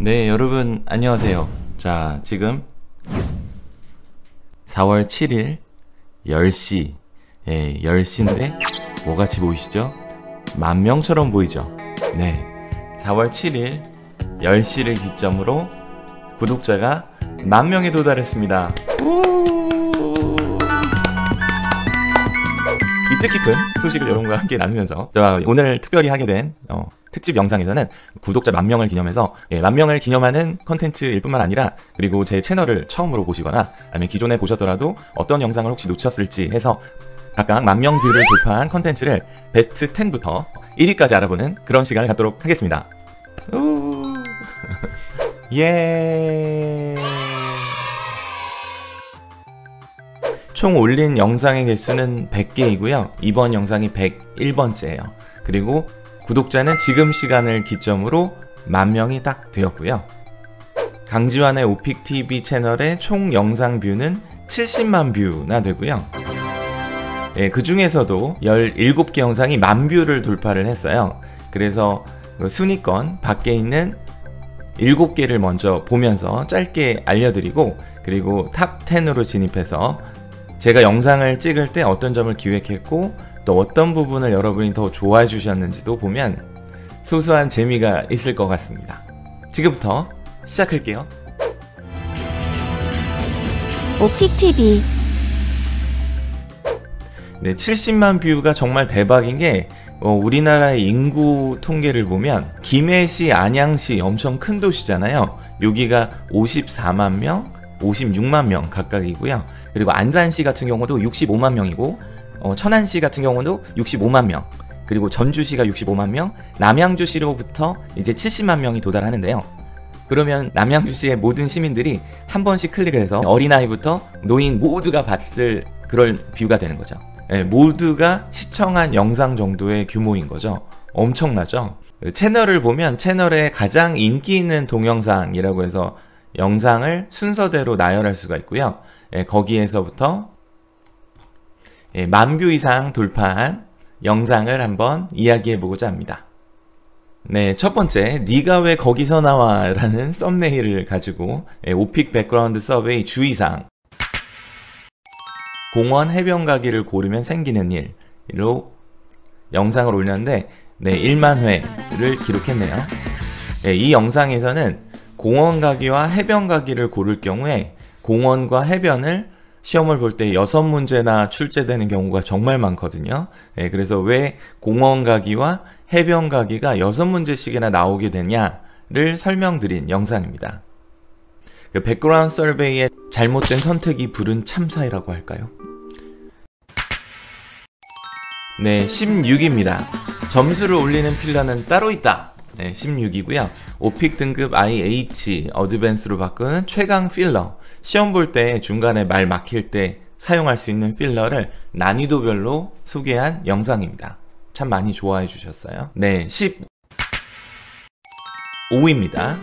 네, 여러분 안녕하세요. 자, 지금 4월 7일 10시 10시인데 뭐같이 보이시죠? 만명처럼 보이죠? 네, 4월 7일 10시를 기점으로 구독자가 10,000명에 도달했습니다. 이 뜻깊은 소식을 여러분과 함께 나누면서 오늘 특별히 하게 된 특집 영상에서는 구독자 10,000명을 기념해서 10,000명을 기념하는 컨텐츠일 뿐만 아니라, 그리고 제 채널을 처음으로 보시거나 아니면 기존에 보셨더라도 어떤 영상을 혹시 놓쳤을지 해서 각각 10,000명 뷰를 돌파한 컨텐츠를 베스트 10부터 1위까지 알아보는 그런 시간을 갖도록 하겠습니다. 예. 총 올린 영상의 개수는 100개이고요. 이번 영상이 101번째예요. 그리고 구독자는 지금 시간을 기점으로 10,000명이 딱 되었고요. 강지환의 오픽TV 채널의 총 영상 뷰는 70만 뷰나 되고요. 그 중에서도 17개 영상이 10,000뷰를 돌파를 했어요. 그래서 순위권 밖에 있는 7개를 먼저 보면서 짧게 알려드리고, 그리고 탑 10으로 진입해서 제가 영상을 찍을 때 어떤 점을 기획했고 또 어떤 부분을 여러분이 더 좋아해 주셨는지도 보면 소소한 재미가 있을 것 같습니다. 지금부터 시작할게요. 오픽TV. 네, 70만 뷰가 정말 대박인 게 우리나라의 인구 통계를 보면 김해시, 안양시 엄청 큰 도시잖아요. 여기가 54만 명, 56만 명 각각이고요. 그리고 안산시 같은 경우도 65만 명이고 천안시 같은 경우도 65만 명, 그리고 전주시가 65만 명, 남양주시로부터 이제 70만 명이 도달하는데요. 그러면 남양주시의 모든 시민들이 한 번씩 클릭을 해서 어린아이부터 노인 모두가 봤을 그럴 뷰가 되는 거죠. 모두가 시청한 영상 정도의 규모인 거죠. 엄청나죠? 채널을 보면 채널에 가장 인기 있는 동영상이라고 해서 영상을 순서대로 나열할 수가 있고요. 거기에서부터 10,000뷰 이상 돌파한 영상을 한번 이야기해보고자 합니다. 네, 첫 번째, 네가 왜 거기서 나와? 라는 썸네일을 가지고 오픽 백그라운드 서베이 주의사항, 공원 해변 가기를 고르면 생기는 일로 영상을 올렸는데 1만 회를 기록했네요. 이 영상에서는 공원 가기와 해변 가기를 고를 경우에 공원과 해변을 시험을 볼 때 6문제나 출제되는 경우가 정말 많거든요. 그래서 왜 공원 가기와 해변 가기가 6문제씩이나 나오게 되냐를 설명드린 영상입니다. 그 백그라운드 서베이의 잘못된 선택이 부른 참사이라고 할까요? 네, 16입니다. 점수를 올리는 필러는 따로 있다. 16이고요. 오픽 등급 IH 어드밴스로 바꾸는 최강 필러, 시험 볼 때 중간에 말 막힐 때 사용할 수 있는 필러를 난이도별로 소개한 영상입니다. 참 많이 좋아해 주셨어요. 네, 15입니다.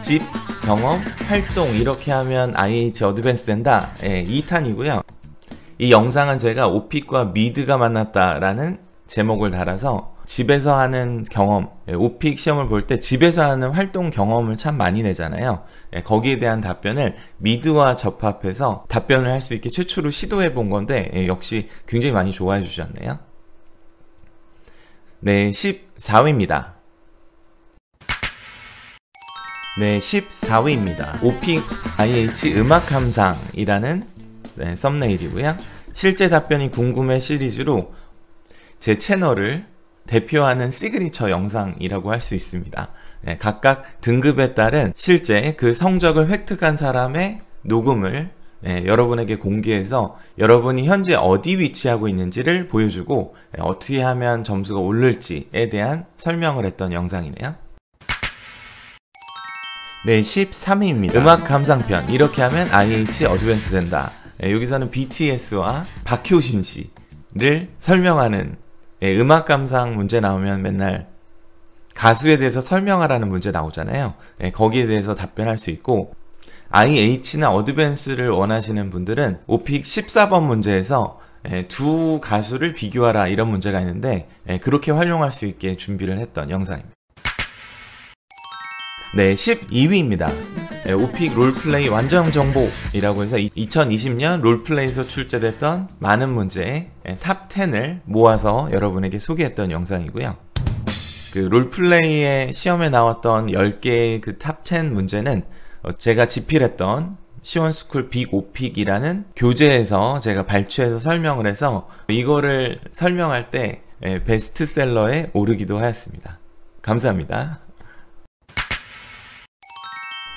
집, 경험, 활동 이렇게 하면 IH 어드밴스 된다. 2탄이고요. 이 영상은 제가 오픽과 미드가 만났다라는 제목을 달아서 집에서 하는 경험, 오픽 시험을 볼 때 집에서 하는 활동 경험을 참 많이 내잖아요. 거기에 대한 답변을 미드와 접합해서 답변을 할 수 있게 최초로 시도해 본 건데 역시 굉장히 많이 좋아해 주셨네요. 네, 14위입니다. 네, 14위입니다. 오픽 IH 음악 감상이라는 썸네일이고요. 실제 답변이 궁금해 시리즈로 제 채널을 대표하는 시그니처 영상이라고 할 수 있습니다. 각각 등급에 따른 실제 그 성적을 획득한 사람의 녹음을 여러분에게 공개해서 여러분이 현재 어디 위치하고 있는지를 보여주고 어떻게 하면 점수가 오를지에 대한 설명을 했던 영상이네요. 네, 13위입니다. 음악 감상편, 이렇게 하면 IH 어드밴스 된다. 여기서는 BTS와 박효신 씨를 설명하는, 음악 감상 문제 나오면 맨날 가수에 대해서 설명하라는 문제 나오잖아요. 거기에 대해서 답변할 수 있고, IH나 어드밴스를 원하시는 분들은 오픽 14번 문제에서 두 가수를 비교하라 이런 문제가 있는데 그렇게 활용할 수 있게 준비를 했던 영상입니다. 네, 12위입니다. 네, 오픽 롤플레이 완전 정복이라고 해서 2020년 롤플레이에서 출제됐던 많은 문제의 탑 10을 모아서 여러분에게 소개했던 영상이고요. 그 롤플레이의 시험에 나왔던 10개의 그 탑 10 문제는 제가 집필했던 시원스쿨 빅 오픽이라는 교재에서 제가 발췌해서 설명을 해서 이거를 설명할 때 베스트셀러에 오르기도 하였습니다. 감사합니다.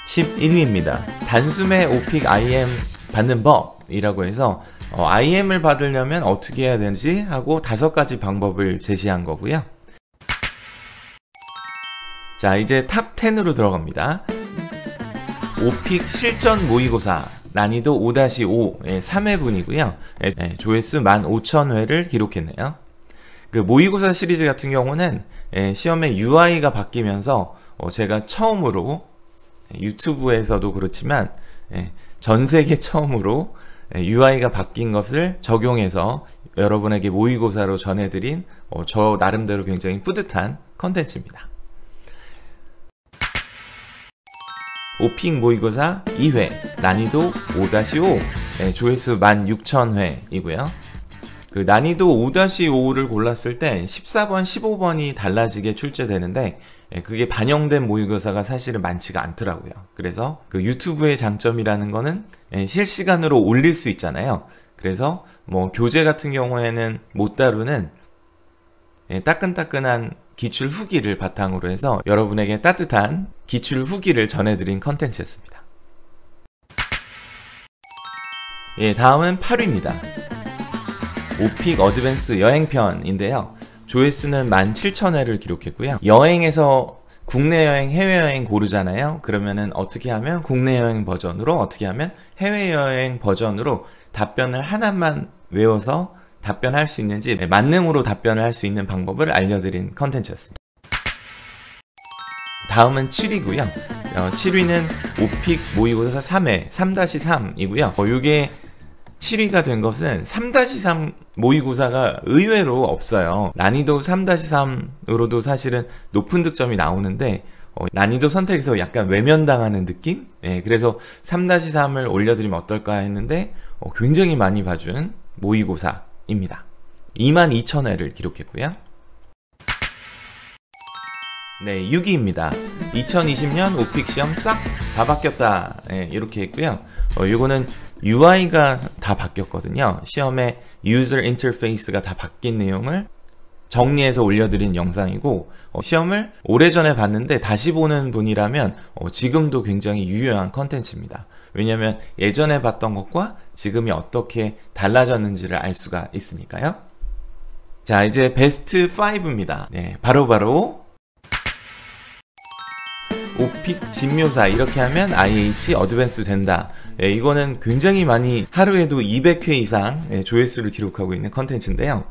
11위입니다. 단숨에 오픽 IM 받는 법이라고 해서 IM을 받으려면 어떻게 해야 되는지 하고 5가지 방법을 제시한 거고요. 자, 이제 탑 10으로 들어갑니다. 오픽 실전 모의고사 난이도 5-5 3회분이고요. 조회수 15,000회를 기록했네요. 그 모의고사 시리즈 같은 경우는 시험의 UI가 바뀌면서 제가 처음으로 유튜브에서도 그렇지만 전 세계 처음으로 UI가 바뀐 것을 적용해서 여러분에게 모의고사로 전해드린 저 나름대로 굉장히 뿌듯한 컨텐츠입니다. 오픽 모의고사 2회 난이도 5-5 조회수 16,000회이고요. 그 난이도 5-5를 골랐을 때 14번, 15번이 달라지게 출제되는데 그게 반영된 모의고사가 사실은 많지가 않더라고요. 그래서 그 유튜브의 장점이라는 거는 실시간으로 올릴 수 있잖아요. 그래서 뭐 교재 같은 경우에는 못 다루는 따끈따끈한 기출 후기를 바탕으로 해서 여러분에게 따뜻한 기출 후기를 전해드린 컨텐츠였습니다. 다음은 8위입니다. 오픽 어드밴스 여행편인데요. 조회수는 17,000회를 기록했고요. 여행에서 국내 여행, 해외여행 고르잖아요. 그러면은 어떻게 하면 국내 여행 버전으로, 어떻게 하면 해외여행 버전으로 답변을 하나만 외워서 답변할 수 있는지, 만능으로 답변을 할 수 있는 방법을 알려드린 컨텐츠였습니다. 다음은 7위고요. 7위는 오픽 모의고사 3회 3-3이고요. 이게 7위가 된 것은 3-3 모의고사가 의외로 없어요. 난이도 3-3으로도 사실은 높은 득점이 나오는데 난이도 선택에서 약간 외면당하는 느낌? 그래서 3-3을 올려드리면 어떨까 했는데 굉장히 많이 봐준 모의고사입니다. 22,000회를 기록했고요. 네, 6위입니다. 2020년 오픽 시험 싹 다 바뀌었다. 이렇게 했고요. 이거는 UI가 다 바뀌었거든요. 시험의 유저 인터페이스가 다 바뀐 내용을 정리해서 올려드린 영상이고, 시험을 오래전에 봤는데 다시 보는 분이라면 지금도 굉장히 유효한 컨텐츠입니다. 왜냐하면 예전에 봤던 것과 지금이 어떻게 달라졌는지를 알 수가 있으니까요. 자, 이제 베스트 5입니다. 바로 오픽 진묘사 이렇게 하면 IH 어드밴스 된다. 이거는 굉장히 많이 하루에도 200회 이상 조회수를 기록하고 있는 컨텐츠인데요.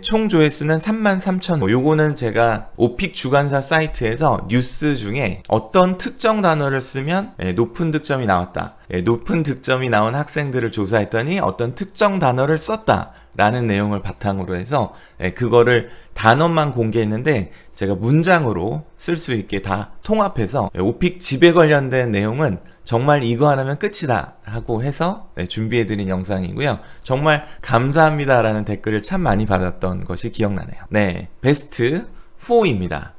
총 조회수는 33,000호. 요거는 제가 오픽 주간사 사이트에서 뉴스 중에 어떤 특정 단어를 쓰면 높은 득점이 나왔다. 높은 득점이 나온 학생들을 조사했더니 어떤 특정 단어를 썼다 라는 내용을 바탕으로 해서 그거를 단어만 공개했는데 제가 문장으로 쓸 수 있게 다 통합해서 오픽 집에 관련된 내용은 정말 이거 하나면 끝이다 하고 해서 준비해드린 영상이고요. 정말 감사합니다 라는 댓글을 참 많이 받았던 것이 기억나네요. 네, 베스트 4입니다.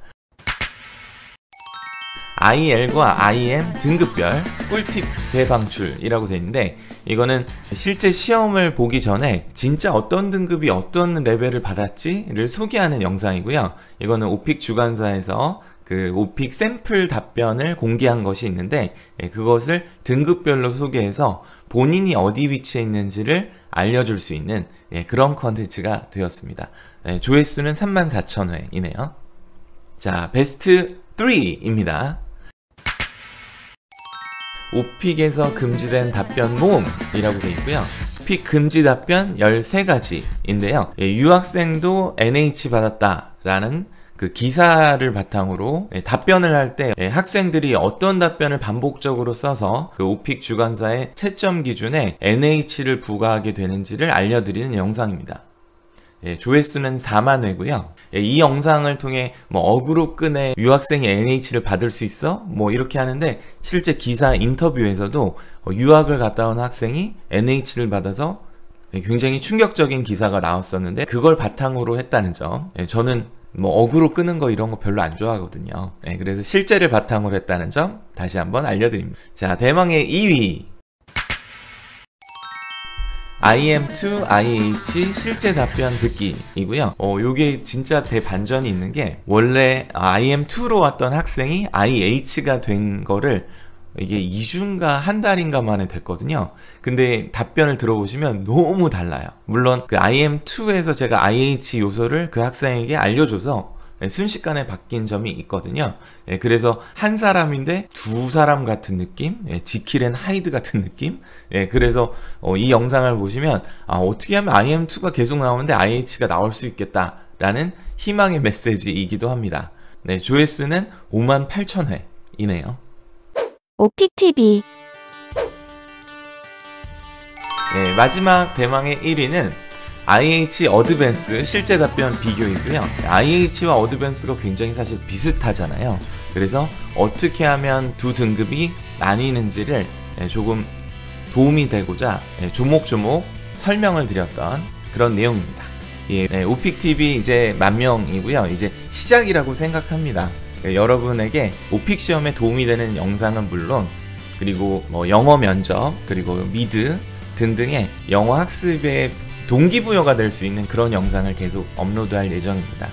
IL과 IM 등급별 꿀팁 대방출이라고 되어 있는데, 이거는 실제 시험을 보기 전에 진짜 어떤 등급이 어떤 레벨을 받았지를 소개하는 영상이고요. 이거는 오픽 주간사에서 그 오픽 샘플 답변을 공개한 것이 있는데, 그것을 등급별로 소개해서 본인이 어디 위치에 있는지를 알려줄 수 있는 그런 컨텐츠가 되었습니다. 조회수는 34,000회이네요. 자, 베스트 3입니다. 오픽에서 금지된 답변 모음이라고 되어 있고요. 오픽 금지 답변 13가지인데요. 유학생도 NH 받았다라는 그 기사를 바탕으로 답변을 할 때 학생들이 어떤 답변을 반복적으로 써서 그 오픽 주간사의 채점 기준에 NH를 부과하게 되는지를 알려드리는 영상입니다. 조회수는 4만 회고요. 이 영상을 통해 뭐 어그로 끈에 유학생이 NH를 받을 수 있어? 뭐 이렇게 하는데 실제 기사 인터뷰에서도 유학을 갔다 온 학생이 NH를 받아서 굉장히 충격적인 기사가 나왔었는데 그걸 바탕으로 했다는 점. 저는 뭐 어그로 끄는 거 이런 거 별로 안 좋아하거든요. 그래서 실제를 바탕으로 했다는 점 다시 한번 알려드립니다. 자, 대망의 2위. IM2 IH 실제 답변 듣기이고요. 요게 진짜 대반전이 있는 게 원래 IM2로 왔던 학생이 IH가 된 거를 이게 2주인가 한 달인가 만에 됐거든요. 근데 답변을 들어보시면 너무 달라요. 물론 그 IM2에서 제가 IH 요소를 그 학생에게 알려줘서 순식간에 바뀐 점이 있거든요. 그래서 한 사람인데 두 사람 같은 느낌? 지킬 앤 하이드 같은 느낌? 그래서 이 영상을 보시면 어떻게 하면 IM2가 계속 나오는데 IH가 나올 수 있겠다 라는 희망의 메시지이기도 합니다. 조회수는 58,000회이네요. 오픽TV. 마지막 대망의 1위는 IH 어드밴스 실제 답변 비교이고요. IH와 어드밴스가 굉장히 사실 비슷하잖아요. 그래서 어떻게 하면 두 등급이 나뉘는지를 조금 도움이 되고자 조목조목 설명을 드렸던 그런 내용입니다. 오픽TV 이제 10,000명이고요. 이제 시작이라고 생각합니다. 여러분에게 오픽 시험에 도움이 되는 영상은 물론 그리고 뭐 영어 면접 그리고 미드 등등의 영어 학습에 동기부여가 될 수 있는 그런 영상을 계속 업로드할 예정입니다.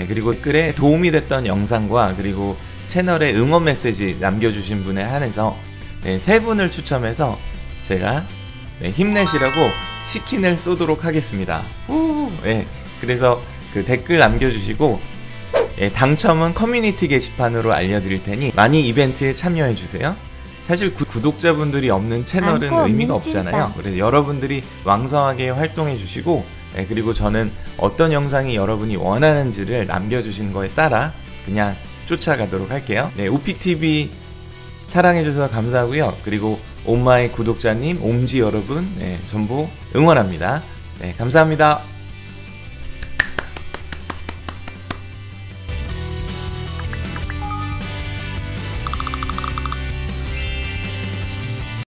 그리고 댓글에 도움이 됐던 영상과 그리고 채널에 응원 메시지 남겨주신 분에 한해서 3분을 추첨해서 제가 힘내시라고 치킨을 쏘도록 하겠습니다. 그래서 그 댓글 남겨주시고 당첨은 커뮤니티 게시판으로 알려드릴 테니 많이 이벤트에 참여해주세요. 사실 구독자분들이 없는 채널은 의미가 없잖아요. 그래서 여러분들이 왕성하게 활동해 주시고 그리고 저는 어떤 영상이 여러분이 원하는지를 남겨주신 거에 따라 그냥 쫓아가도록 할게요. 오픽TV 사랑해주셔서 감사하고요. 그리고 옴마이 구독자님, 옴지 여러분 전부 응원합니다. 감사합니다.